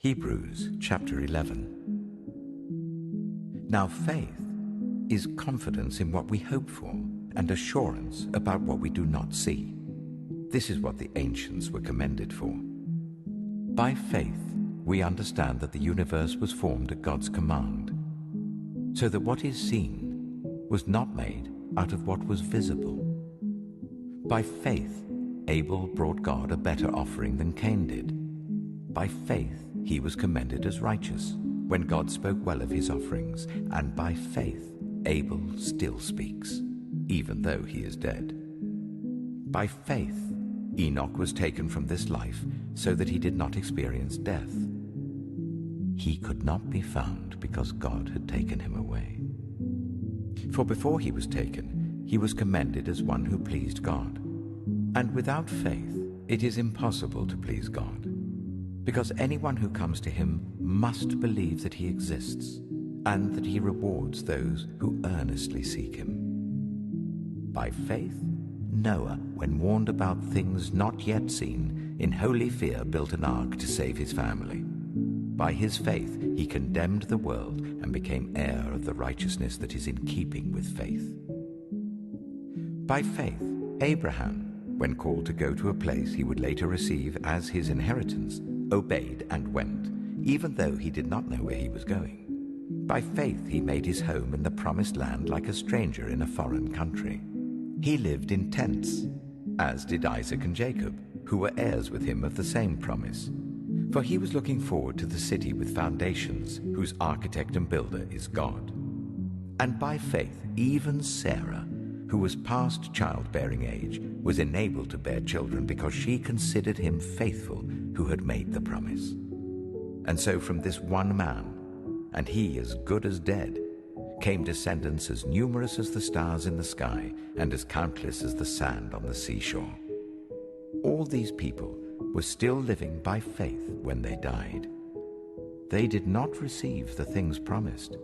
Hebrews chapter 11. Now faith is confidence in what we hope for and assurance about what we do not see. This is what the ancients were commended for. By faith, we understand that the universe was formed at God's command, so that what is seen was not made out of what was visible. By faith, Abel brought God a better offering than Cain did. By faith, he was commended as righteous when God spoke well of his offerings, and by faith, Abel still speaks, even though he is dead. By faith, Enoch was taken from this life so that he did not experience death. He could not be found because God had taken him away. For before he was taken, he was commended as one who pleased God. And without faith, it is impossible to please God, because anyone who comes to him must believe that he exists and that he rewards those who earnestly seek him. By faith, Noah, when warned about things not yet seen, in holy fear built an ark to save his family. By his faith, he condemned the world and became heir of the righteousness that is in keeping with faith. By faith, Abraham, when called to go to a place he would later receive as his inheritance, obeyed and went, even though he did not know where he was going. By faith, he made his home in the promised land like a stranger in a foreign country. He lived in tents, as did Isaac and Jacob, who were heirs with him of the same promise. For he was looking forward to the city with foundations, whose architect and builder is God. And by faith, even Sarah, who was past childbearing age, was enabled to bear children because she considered him faithful who had made the promise. And so from this one man, and he as good as dead, came descendants as numerous as the stars in the sky and as countless as the sand on the seashore. All these people were still living by faith when they died. They did not receive the things promised.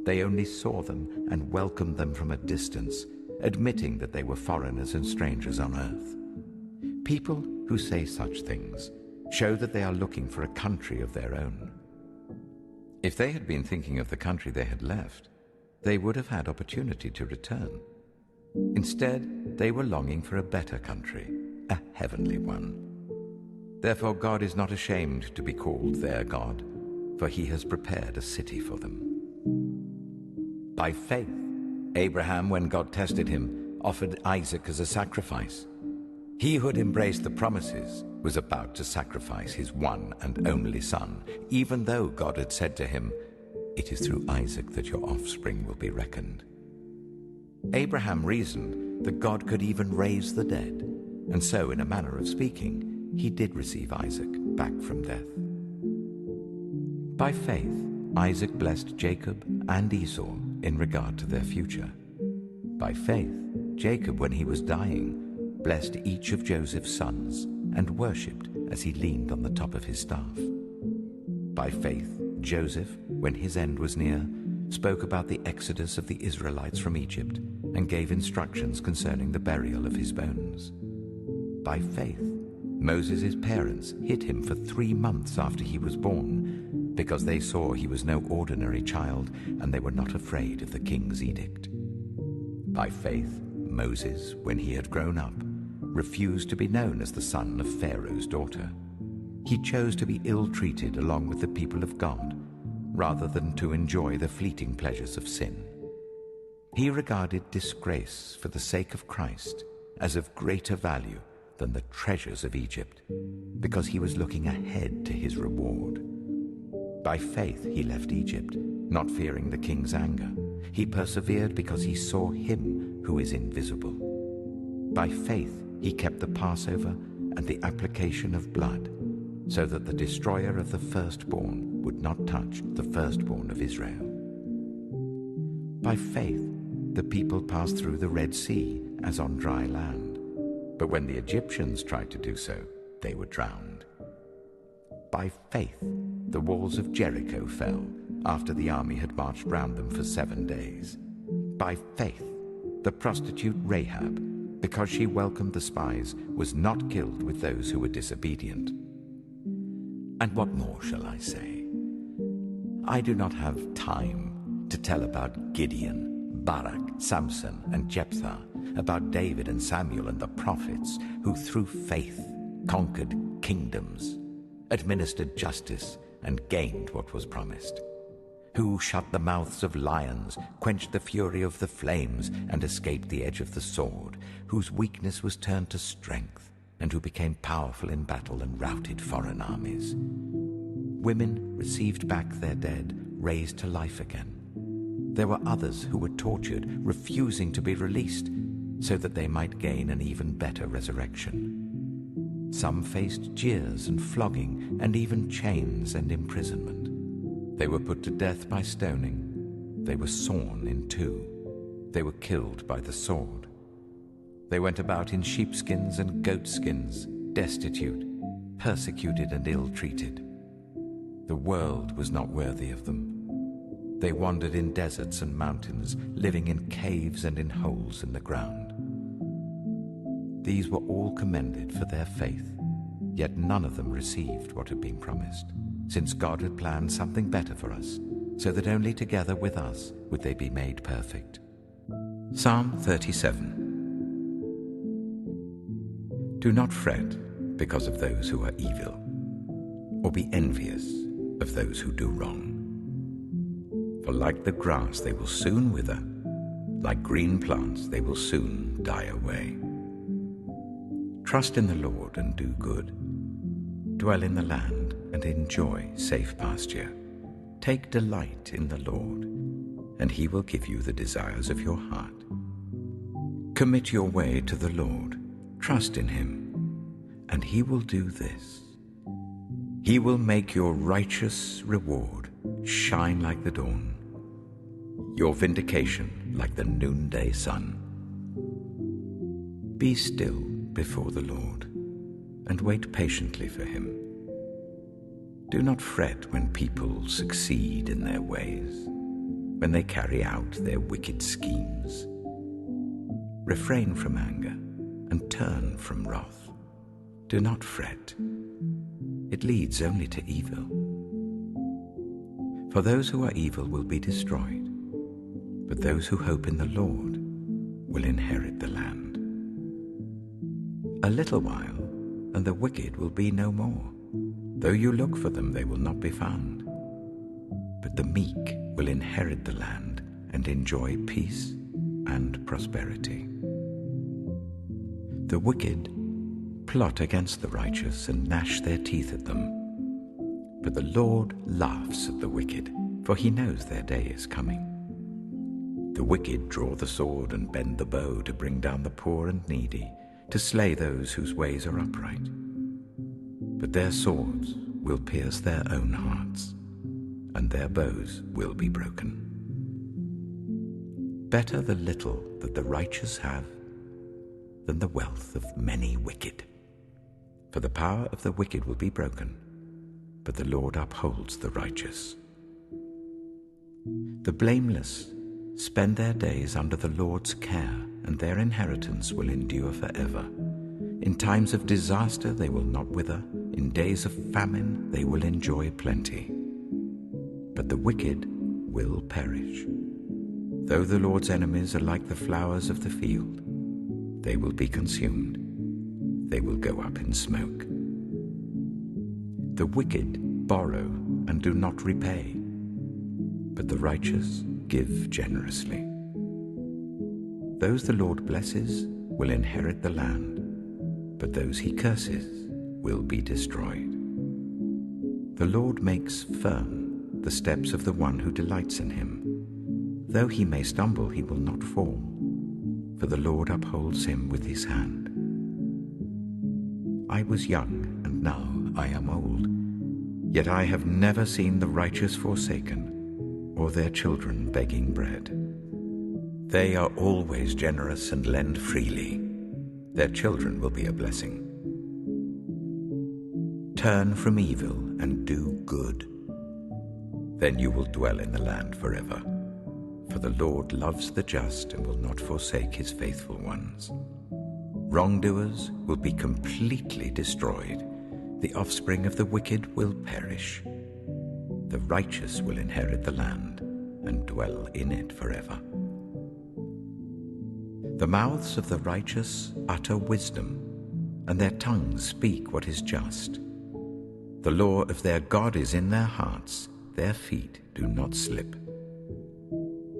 They only saw them and welcomed them from a distance, admitting that they were foreigners and strangers on earth. People who say such things show that they are looking for a country of their own. If they had been thinking of the country they had left, they would have had opportunity to return. Instead, they were longing for a better country, a heavenly one. Therefore, God is not ashamed to be called their God, for he has prepared a city for them. By faith, Abraham, when God tested him, offered Isaac as a sacrifice. He who had embraced the promises was about to sacrifice his one and only son, even though God had said to him, "It is through Isaac that your offspring will be reckoned." Abraham reasoned that God could even raise the dead, and so, in a manner of speaking, he did receive Isaac back from death. By faith, Isaac blessed Jacob and Esau in regard to their future. By faith, Jacob, when he was dying, blessed each of Joseph's sons and worshipped as he leaned on the top of his staff. By faith, Joseph, when his end was near, spoke about the exodus of the Israelites from Egypt and gave instructions concerning the burial of his bones. By faith, Moses' parents hid him for 3 months after he was born, because they saw he was no ordinary child and they were not afraid of the king's edict. By faith, Moses, when he had grown up, refused to be known as the son of Pharaoh's daughter. He chose to be ill-treated along with the people of God, rather than to enjoy the fleeting pleasures of sin. He regarded disgrace for the sake of Christ as of greater value than the treasures of Egypt, because he was looking ahead to his reward. By faith he left Egypt, not fearing the king's anger. He persevered because he saw him who is invisible. By faith he kept the Passover and the application of blood, so that the destroyer of the firstborn would not touch the firstborn of Israel. By faith the people passed through the Red Sea as on dry land, but when the Egyptians tried to do so, they were drowned. By faith the walls of Jericho fell after the army had marched round them for 7 days. By faith the prostitute Rahab, because she welcomed the spies, was not killed with those who were disobedient. And what more shall I say? I do not have time to tell about Gideon, Barak, Samson, and Jephthah, about David and Samuel and the prophets, who through faith conquered kingdoms, administered justice, and gained what was promised, who shut the mouths of lions, quenched the fury of the flames, and escaped the edge of the sword, whose weakness was turned to strength, and who became powerful in battle and routed foreign armies. Women received back their dead, raised to life again. There were others who were tortured, refusing to be released, so that they might gain an even better resurrection. Some faced jeers and flogging, and even chains and imprisonment. They were put to death by stoning. They were sawn in two. They were killed by the sword. They went about in sheepskins and goatskins, destitute, persecuted and ill-treated. The world was not worthy of them. They wandered in deserts and mountains, living in caves and in holes in the ground. These were all commended for their faith, yet none of them received what had been promised, since God had planned something better for us, so that only together with us would they be made perfect. Psalm 37. Do not fret because of those who are evil, or be envious of those who do wrong. For like the grass they will soon wither, like green plants they will soon die away. Trust in the Lord and do good. Dwell in the land and enjoy safe pasture. Take delight in the Lord, and he will give you the desires of your heart. Commit your way to the Lord. Trust in him, and he will do this. He will make your righteous reward shine like the dawn, your vindication like the noonday sun. Be still before the Lord, and wait patiently for him. Do not fret when people succeed in their ways, when they carry out their wicked schemes. Refrain from anger and turn from wrath. Do not fret. It leads only to evil. For those who are evil will be destroyed, but those who hope in the Lord will inherit the land. A little while, and the wicked will be no more. Though you look for them, they will not be found. But the meek will inherit the land and enjoy peace and prosperity. The wicked plot against the righteous and gnash their teeth at them. But the Lord laughs at the wicked, for he knows their day is coming. The wicked draw the sword and bend the bow to bring down the poor and needy, to slay those whose ways are upright. But their swords will pierce their own hearts, and their bows will be broken. Better the little that the righteous have than the wealth of many wicked. For the power of the wicked will be broken, but the Lord upholds the righteous. The blameless spend their days under the Lord's care, and their inheritance will endure forever. In times of disaster they will not wither. In days of famine they will enjoy plenty. But the wicked will perish. Though the Lord's enemies are like the flowers of the field, they will be consumed. They will go up in smoke. The wicked borrow and do not repay, but the righteous give generously. Those the Lord blesses will inherit the land, but those he curses will be destroyed. The Lord makes firm the steps of the one who delights in him. Though he may stumble, he will not fall, for the Lord upholds him with his hand. I was young, and now I am old, yet I have never seen the righteous forsaken, or their children begging bread. They are always generous and lend freely. Their children will be a blessing. Turn from evil and do good. Then you will dwell in the land forever. For the Lord loves the just and will not forsake his faithful ones. Wrongdoers will be completely destroyed, The offspring of the wicked will perish. The righteous will inherit the land and dwell in it forever. The mouths of the righteous utter wisdom, and their tongues speak what is just. The law of their God is in their hearts, their feet do not slip.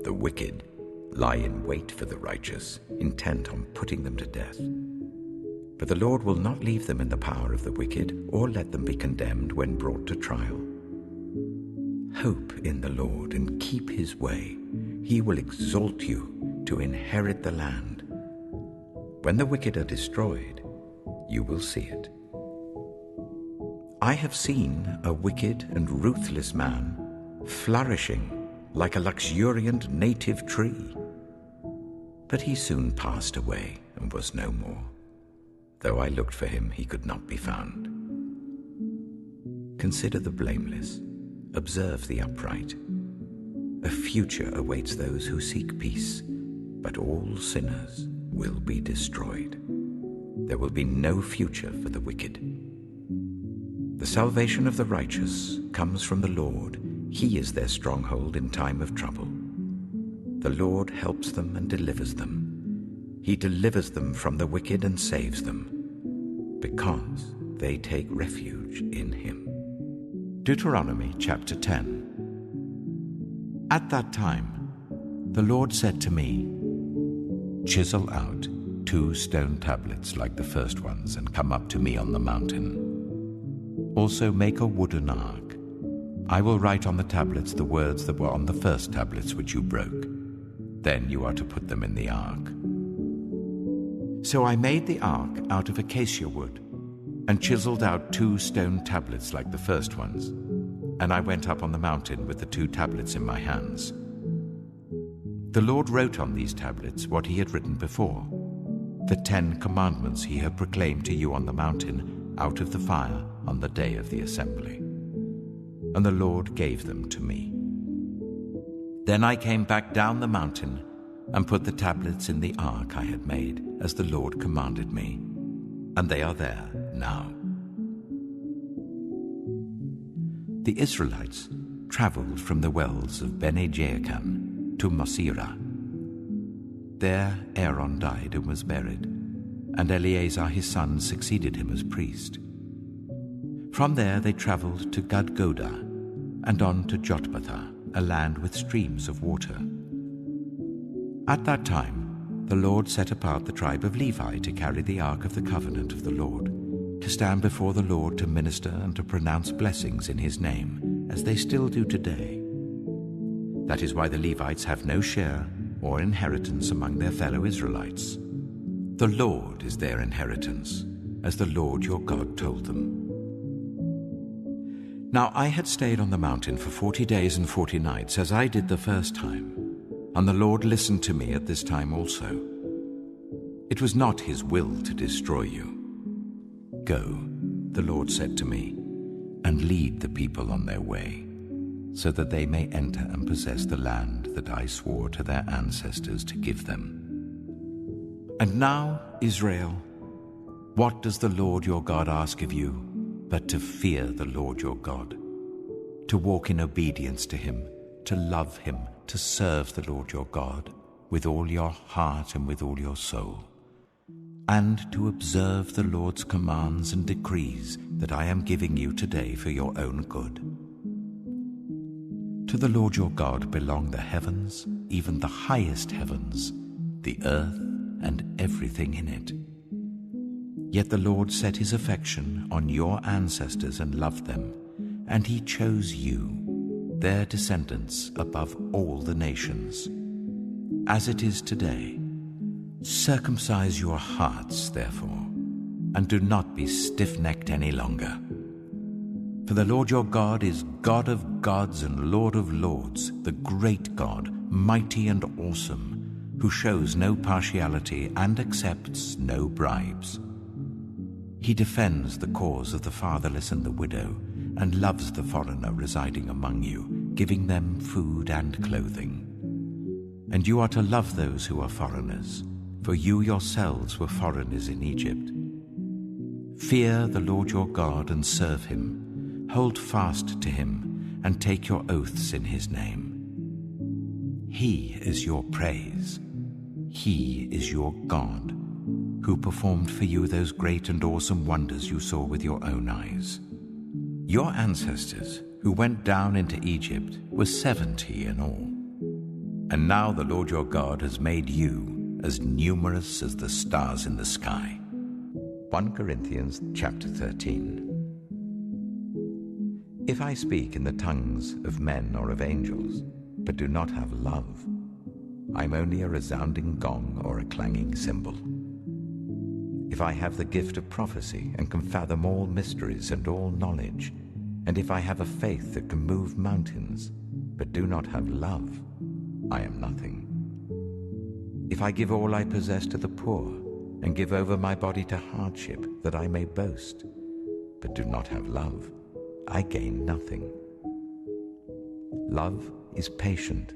The wicked lie in wait for the righteous, intent on putting them to death. But the Lord will not leave them in the power of the wicked, or let them be condemned when brought to trial. Hope in the Lord and keep his way. He will exalt you to inherit the land. When the wicked are destroyed, you will see it. I have seen a wicked and ruthless man flourishing like a luxuriant native tree. But he soon passed away and was no more. Though I looked for him, he could not be found. Consider the blameless, observe the upright. A future awaits those who seek peace, but all sinners will be destroyed. There will be no future for the wicked. The salvation of the righteous comes from the Lord. He is their stronghold in time of trouble. The Lord helps them and delivers them. He delivers them from the wicked and saves them, because they take refuge in him. Deuteronomy chapter 10. At that time, the Lord said to me, "Chisel out 2 stone tablets like the first ones and come up to me on the mountain. Also make a wooden ark. I will write on the tablets the words that were on the first tablets which you broke. Then you are to put them in the ark." So I made the ark out of acacia wood and chiseled out 2 stone tablets like the first ones, and I went up on the mountain with the 2 tablets in my hands. The Lord wrote on these tablets what he had written before, the 10 commandments he had proclaimed to you on the mountain out of the fire on the day of the assembly. And the Lord gave them to me. Then I came back down the mountain and put the tablets in the ark I had made, as the Lord commanded me, and they are there now. The Israelites traveled from the wells of Bene-Jaakan to Mosera. There Aaron died and was buried, and Eleazar his son succeeded him as priest. From there they traveled to Gudgoda and on to Jotbatha, a land with streams of water. At that time, the Lord set apart the tribe of Levi to carry the ark of the covenant of the Lord, to stand before the Lord to minister and to pronounce blessings in his name, as they still do today. That is why the Levites have no share or inheritance among their fellow Israelites. The Lord is their inheritance, as the Lord your God told them. Now I had stayed on the mountain for 40 days and 40 nights, as I did the first time, and the Lord listened to me at this time also. It was not his will to destroy you. Go, the Lord said to me, and lead the people on their way, so that they may enter and possess the land that I swore to their ancestors to give them. And now, Israel, what does the Lord your God ask of you but to fear the Lord your God, to walk in obedience to him, to love him, to serve the Lord your God with all your heart and with all your soul, and to observe the Lord's commands and decrees that I am giving you today for your own good? To the Lord your God belong the heavens, even the highest heavens, the earth and everything in it. Yet the Lord set his affection on your ancestors and loved them, and he chose you, their descendants, above all the nations. As it is today, circumcise your hearts, therefore, and do not be stiff-necked any longer. For the Lord your God is God of gods and Lord of lords, the great God, mighty and awesome, who shows no partiality and accepts no bribes. He defends the cause of the fatherless and the widow, and loves the foreigner residing among you, giving them food and clothing. And you are to love those who are foreigners, for you yourselves were foreigners in Egypt. Fear the Lord your God and serve him. Hold fast to him and take your oaths in his name. He is your praise. He is your God, who performed for you those great and awesome wonders you saw with your own eyes. Your ancestors, who went down into Egypt, were 70 in all. And now the Lord your God has made you as numerous as the stars in the sky. 1 Corinthians chapter 13. If I speak in the tongues of men or of angels, but do not have love, I'm only a resounding gong or a clanging cymbal. If I have the gift of prophecy and can fathom all mysteries and all knowledge, and if I have a faith that can move mountains, but do not have love, I am nothing. If I give all I possess to the poor, and give over my body to hardship that I may boast, but do not have love, I gain nothing. Love is patient.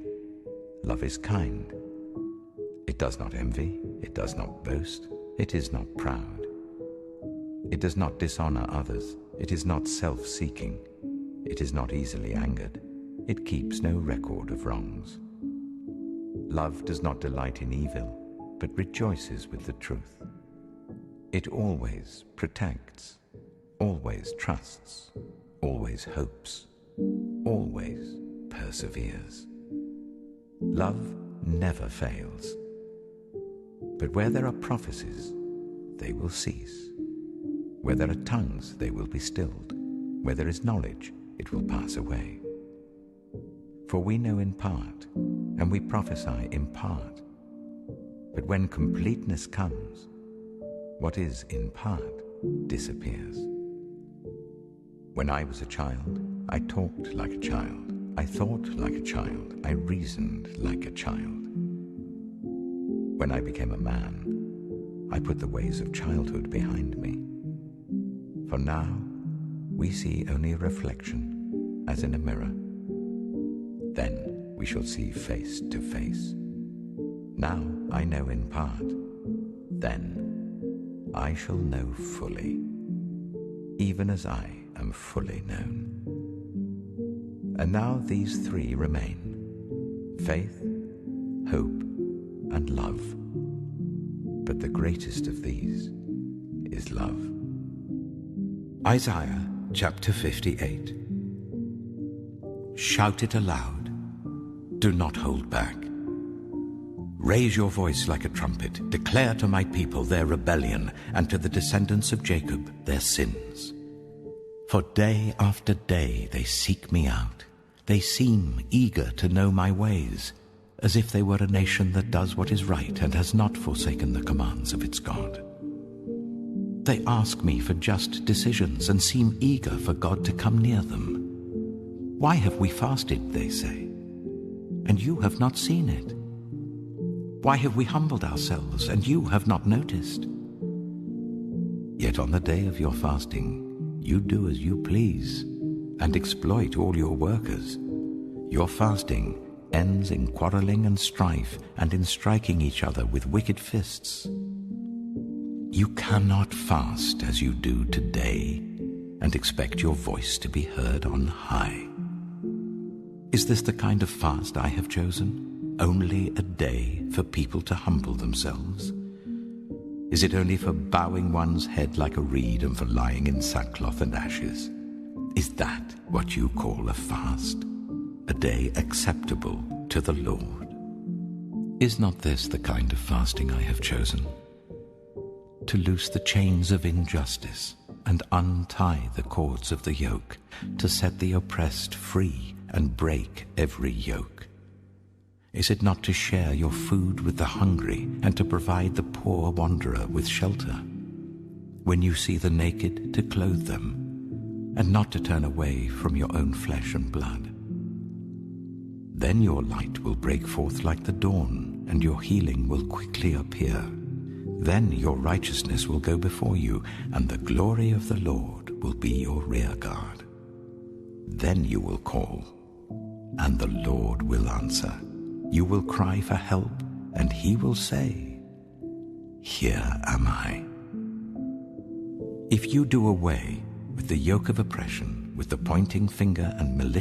Love is kind. It does not envy. It does not boast. It is not proud. It does not dishonor others. It is not self-seeking. It is not easily angered. It keeps no record of wrongs. Love does not delight in evil, but rejoices with the truth. It always protects, always trusts, always hopes, always perseveres. Love never fails. But where there are prophecies, they will cease. Where there are tongues, they will be stilled. Where there is knowledge, it will pass away. For we know in part, and we prophesy in part. But when completeness comes, what is in part disappears. When I was a child, I talked like a child. I thought like a child. I reasoned like a child. When I became a man, I put the ways of childhood behind me. For now, we see only a reflection, as in a mirror. Then we shall see face to face. Now I know in part, then I shall know fully, even as I am fully known. And now these three remain: faith, hope, and love. But the greatest of these is love. Isaiah chapter 58. Shout it aloud. Do not hold back. Raise your voice like a trumpet. Declare to my people their rebellion, and to the descendants of Jacob their sins. For day after day they seek me out. They seem eager to know my ways, as if they were a nation that does what is right and has not forsaken the commands of its God. They ask me for just decisions and seem eager for God to come near them. Why have we fasted, they say, and you have not seen it? Why have we humbled ourselves, and you have not noticed? Yet on the day of your fasting, you do as you please, and exploit all your workers. Your fasting ends in quarreling and strife, and in striking each other with wicked fists. You cannot fast as you do today, and expect your voice to be heard on high. Is this the kind of fast I have chosen? Only a day for people to humble themselves? Is it only for bowing one's head like a reed and for lying in sackcloth and ashes? Is that what you call a fast? A day acceptable to the Lord? Is not this the kind of fasting I have chosen? To loose the chains of injustice and untie the cords of the yoke, to set the oppressed free and break every yoke. Is it not to share your food with the hungry and to provide the poor wanderer with shelter? When you see the naked, to clothe them, and not to turn away from your own flesh and blood? Then your light will break forth like the dawn, and your healing will quickly appear. Then your righteousness will go before you, and the glory of the Lord will be your rear guard. Then you will call, and the Lord will answer. You will cry for help, and he will say, Here am I. If you do away with the yoke of oppression, with the pointing finger and malicious